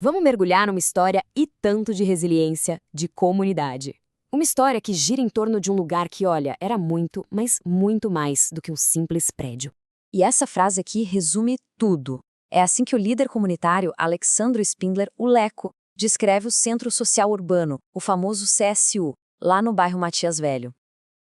Vamos mergulhar numa história e tanto de resiliência, de comunidade. Uma história que gira em torno de um lugar que, olha, era muito, mas muito mais do que um simples prédio. E essa frase aqui resume tudo. É assim que o líder comunitário Alexandro Spindler, o Leco, descreve o Centro Social Urbano, o famoso CSU, lá no bairro Matias Velho.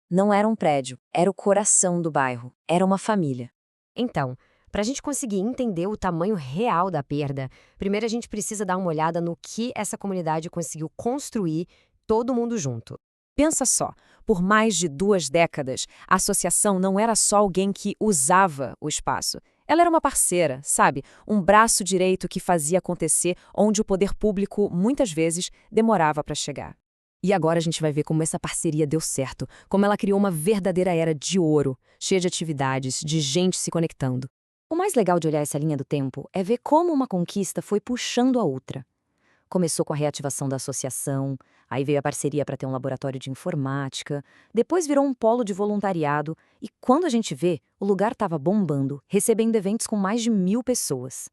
Não era um prédio, era o coração do bairro, era uma família. Então, para a gente conseguir entender o tamanho real da perda, primeiro a gente precisa dar uma olhada no que essa comunidade conseguiu construir todo mundo junto. Pensa só, por mais de 2 décadas, a associação não era só alguém que usava o espaço. Ela era uma parceira, sabe? Um braço direito que fazia acontecer onde o poder público, muitas vezes, demorava para chegar. E agora a gente vai ver como essa parceria deu certo, como ela criou uma verdadeira era de ouro, cheia de atividades, de gente se conectando. O mais legal de olhar essa linha do tempo é ver como uma conquista foi puxando a outra. Começou com a reativação da associação, aí veio a parceria para ter um laboratório de informática, depois virou um polo de voluntariado e, quando a gente vê, o lugar estava bombando, recebendo eventos com mais de 1.000 pessoas.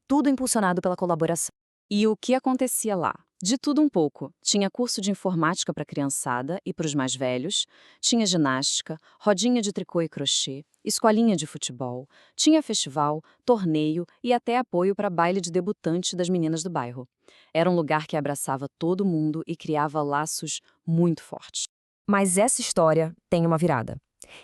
Tudo impulsionado pela colaboração. E o que acontecia lá? De tudo um pouco. Tinha curso de informática para a criançada e para os mais velhos, tinha ginástica, rodinha de tricô e crochê, escolinha de futebol, tinha festival, torneio e até apoio para baile de debutante das meninas do bairro. Era um lugar que abraçava todo mundo e criava laços muito fortes. Mas essa história tem uma virada.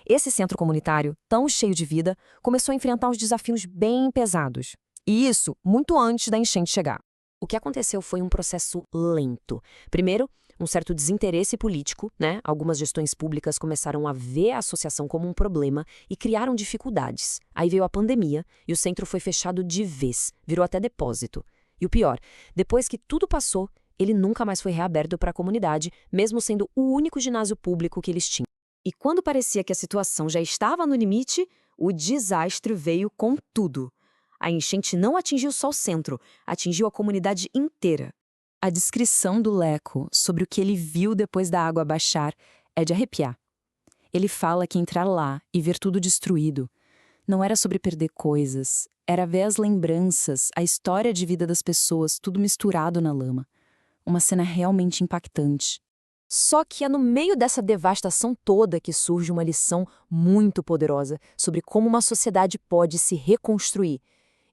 Esse centro comunitário, tão cheio de vida, começou a enfrentar uns desafios bem pesados. E isso muito antes da enchente chegar. O que aconteceu foi um processo lento. Primeiro, um certo desinteresse político, né? Algumas gestões públicas começaram a ver a associação como um problema e criaram dificuldades. Aí veio a pandemia e o centro foi fechado de vez, virou até depósito. E o pior, depois que tudo passou, ele nunca mais foi reaberto para a comunidade, mesmo sendo o único ginásio público que eles tinham. E quando parecia que a situação já estava no limite, o desastre veio com tudo. A enchente não atingiu só o centro, atingiu a comunidade inteira. A descrição do Leco sobre o que ele viu depois da água baixar é de arrepiar. Ele fala que entrar lá e ver tudo destruído não era sobre perder coisas, era ver as lembranças, a história de vida das pessoas, tudo misturado na lama. Uma cena realmente impactante. Só que é no meio dessa devastação toda que surge uma lição muito poderosa sobre como uma sociedade pode se reconstruir.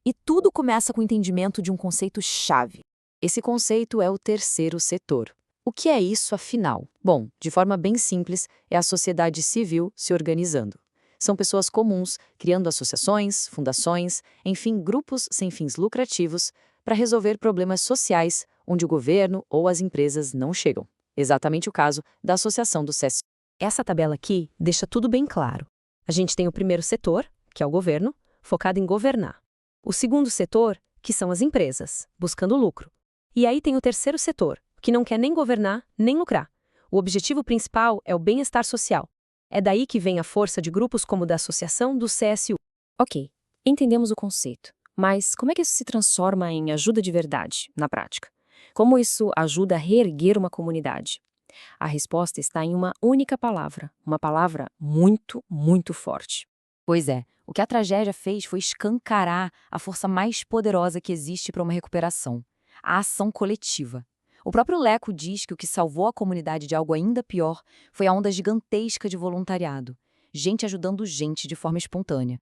E tudo começa com o entendimento de um conceito-chave. Esse conceito é o terceiro setor. O que é isso, afinal? Bom, de forma bem simples, é a sociedade civil se organizando. São pessoas comuns, criando associações, fundações, enfim, grupos sem fins lucrativos, para resolver problemas sociais onde o governo ou as empresas não chegam. Exatamente o caso da Associação do CSU. Essa tabela aqui deixa tudo bem claro. A gente tem o primeiro setor, que é o governo, focado em governar. O segundo setor, que são as empresas, buscando lucro. E aí tem o terceiro setor, que não quer nem governar, nem lucrar. O objetivo principal é o bem-estar social. É daí que vem a força de grupos como o da Associação do CSU. Ok, entendemos o conceito. Mas como é que isso se transforma em ajuda de verdade, na prática? Como isso ajuda a reerguer uma comunidade? A resposta está em uma única palavra, uma palavra muito, muito forte. Pois é, o que a tragédia fez foi escancarar a força mais poderosa que existe para uma recuperação, a ação coletiva. O próprio Leco diz que o que salvou a comunidade de algo ainda pior foi a onda gigantesca de voluntariado, gente ajudando gente de forma espontânea.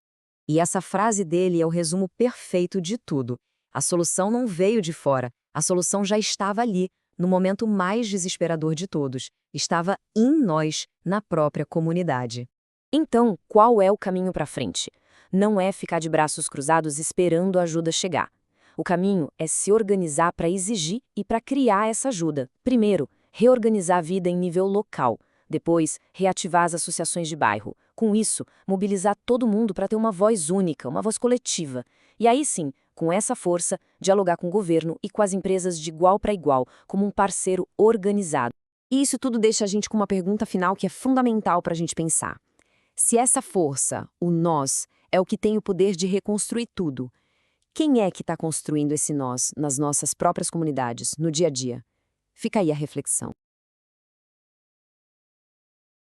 E essa frase dele é o resumo perfeito de tudo. A solução não veio de fora, a solução já estava ali, no momento mais desesperador de todos. Estava em nós, na própria comunidade. Então, qual é o caminho para frente? Não é ficar de braços cruzados esperando a ajuda chegar. O caminho é se organizar para exigir e para criar essa ajuda. Primeiro, reorganizar a vida em nível local. Depois, reativar as associações de bairro. Com isso, mobilizar todo mundo para ter uma voz única, uma voz coletiva. E aí sim, com essa força, dialogar com o governo e com as empresas de igual para igual, como um parceiro organizado. E isso tudo deixa a gente com uma pergunta final que é fundamental para a gente pensar. Se essa força, o nós, é o que tem o poder de reconstruir tudo, quem é que está construindo esse nós nas nossas próprias comunidades, no dia a dia? Fica aí a reflexão.